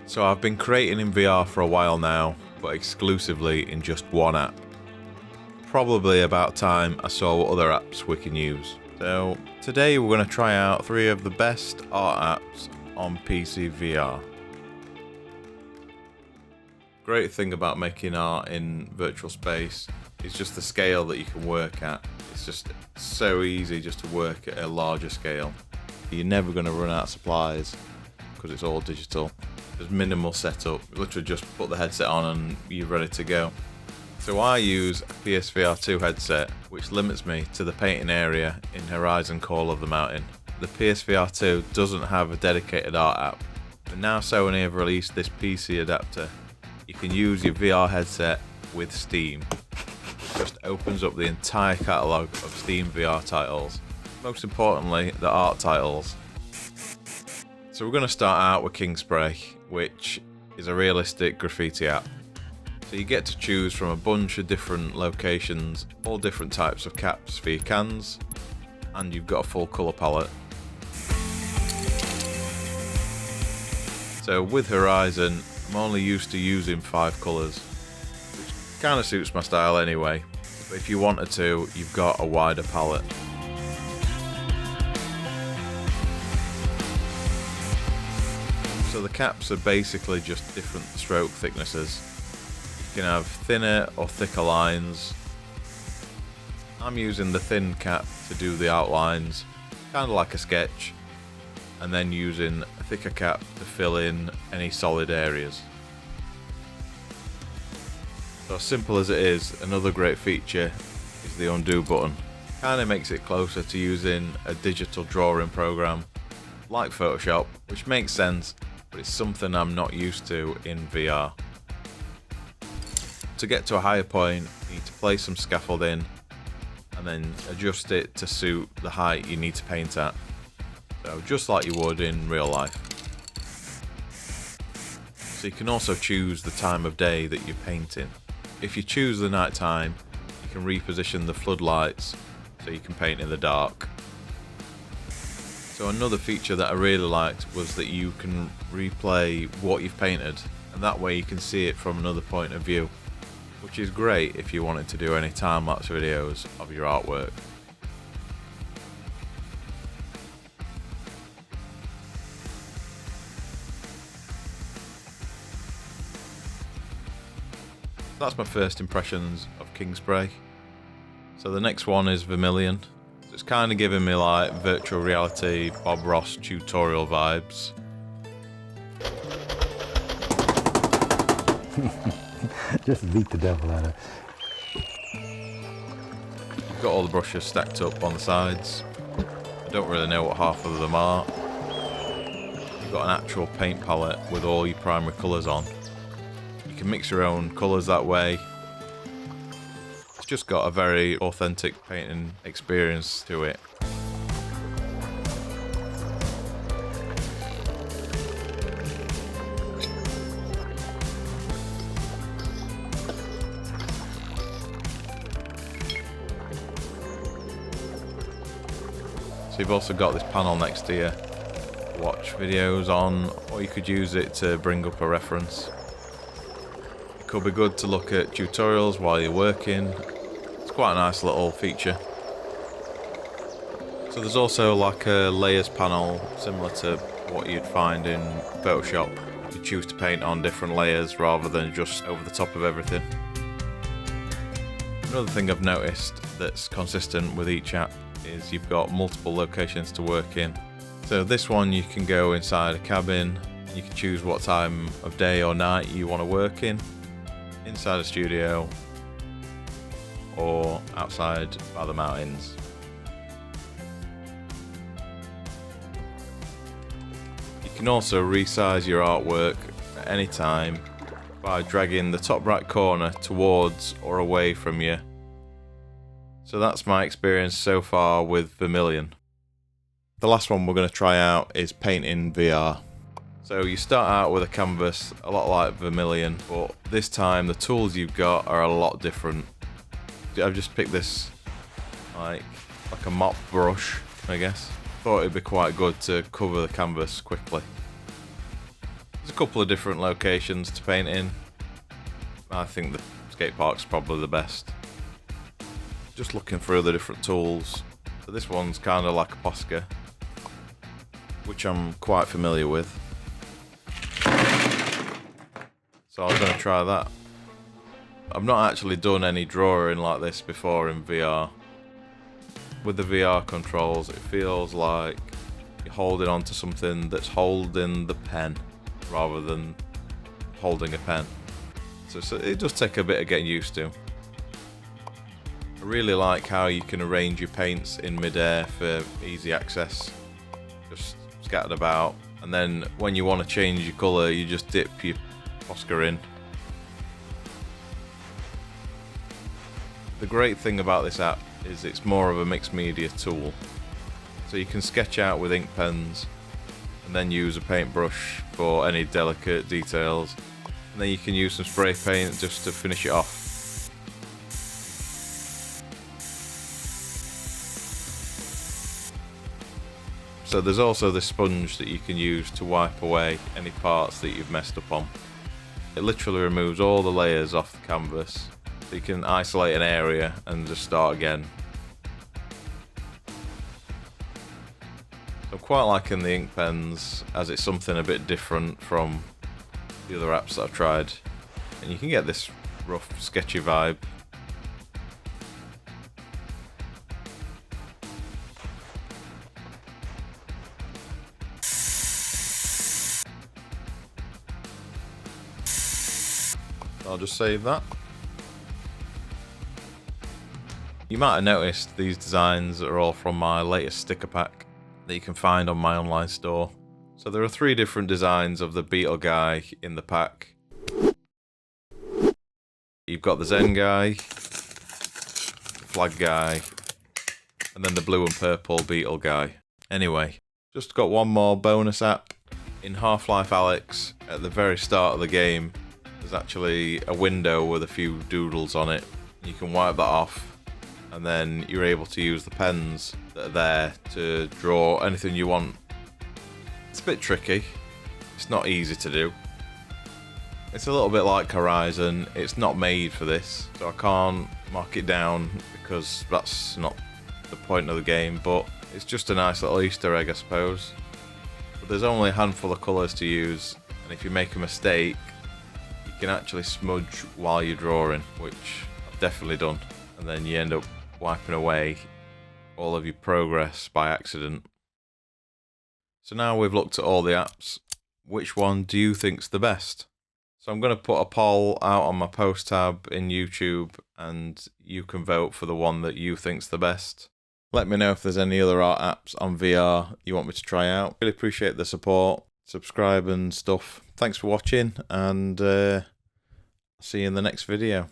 So I've been creating in VR for a while now, but exclusively in just one app. Probably about time I saw what other apps we can use. So today we're going to try out 3 of the best art apps on Pcvr. Great thing about making art in virtual space is just the scale that you can work at. It's just so easy just to work at a larger scale. You're never going to run out of supplies because it's all digital. There's minimal setup. You literally just put the headset on and you're ready to go. So I use a PSVR2 headset, which limits me to the painting area in Horizon Call of the Mountain. The PSVR2 doesn't have a dedicated art app, but now Sony have released this PC adapter. You can use your VR headset with Steam. It just opens up the entire catalogue of Steam VR titles. Most importantly, the art titles. So we're going to start out with Kingspray, which is a realistic graffiti app. So you get to choose from a bunch of different locations, all different types of caps for your cans, and you've got a full colour palette. So with Horizon, I'm only used to using 5 colours, which kind of suits my style anyway, but if you wanted to, you've got a wider palette. So the caps are basically just different stroke thicknesses. You can have thinner or thicker lines. I'm using the thin cap to do the outlines, kind of like a sketch, and then using a thicker cap to fill in any solid areas. So as simple as it is, another great feature is the undo button. Kind of makes it closer to using a digital drawing program like Photoshop, which makes sense, but it's something I'm not used to in VR. To get to a higher point, you need to place some scaffolding and then adjust it to suit the height you need to paint at. So just like you would in real life. So you can also choose the time of day that you're painting. If you choose the night time, you can reposition the floodlights so you can paint in the dark. So another feature that I really liked was that you can replay what you've painted, and that way you can see it from another point of view, which is great if you wanted to do any time-lapse videos of your artwork. That's my first impressions of Kingspray. So the next one is Vermillion. It's kind of giving me like virtual reality Bob Ross tutorial vibes. Just beat the devil out of it. You've got all the brushes stacked up on the sides. I don't really know what half of them are. You've got an actual paint palette with all your primary colours on. You can mix your own colours that way. It's just got a very authentic painting experience to it. So you've also got this panel next to you to watch videos on, or you could use it to bring up a reference. It could be good to look at tutorials while you're working. It's quite a nice little feature. So there's also like a layers panel similar to what you'd find in Photoshop. You choose to paint on different layers rather than just over the top of everything. Another thing I've noticed that's consistent with each app is you've got multiple locations to work in. So this one you can go inside a cabin, you can choose what time of day or night you want to work in, inside a studio, or outside by the mountains. You can also resize your artwork at any time by dragging the top right corner towards or away from you. So that's my experience so far with Vermillion. The last one we're going to try out is Painting VR. So you start out with a canvas a lot like Vermillion, but this time the tools you've got are a lot different. I've just picked this like a mop brush, I guess. Thought it'd be quite good to cover the canvas quickly. There's a couple of different locations to paint in. I think the skate park's probably the best. Just looking for other different tools. So this one's kind of like a Posca, which I'm quite familiar with. So I was going to try that. I've not actually done any drawing like this before in VR. With the VR controls, it feels like you're holding on to something that's holding the pen rather than holding a pen. So it does take a bit of getting used to. I really like how you can arrange your paints in midair for easy access. Just scattered about, and then when you want to change your colour, you just dip your Posca in. The great thing about this app is it's more of a mixed media tool. So you can sketch out with ink pens and then use a paintbrush for any delicate details, and then you can use some spray paint just to finish it off. So there's also this sponge that you can use to wipe away any parts that you've messed up on. It literally removes all the layers off the canvas, so you can isolate an area and just start again. I'm quite liking the ink pens, as it's something a bit different from the other apps that I've tried, and you can get this rough, sketchy vibe. I'll just save that. You might have noticed these designs are all from my latest sticker pack that you can find on my online store. So there are 3 different designs of the beetle guy in the pack. You've got the Zen guy, the flag guy, and then the blue and purple beetle guy. Anyway, just got one more bonus app. In Half-Life Alyx, at the very start of the game, there's actually a window with a few doodles on it. You can wipe that off, and then you're able to use the pens that are there to draw anything you want. It's a bit tricky. It's not easy to do. It's a little bit like Horizon. It's not made for this, so I can't mark it down because that's not the point of the game, but it's just a nice little Easter egg, I suppose. But there's only a handful of colours to use, and if you make a mistake, you can actually smudge while you're drawing, which I've definitely done, and then you end up wiping away all of your progress by accident. So now we've looked at all the apps, which one do you think's the best? So I'm going to put a poll out on my post tab in YouTube, and you can vote for the one that you think's the best. Let me know if there's any other art apps on VR you want me to try out. Really appreciate the support, subscribe and stuff. Thanks for watching, and see you in the next video.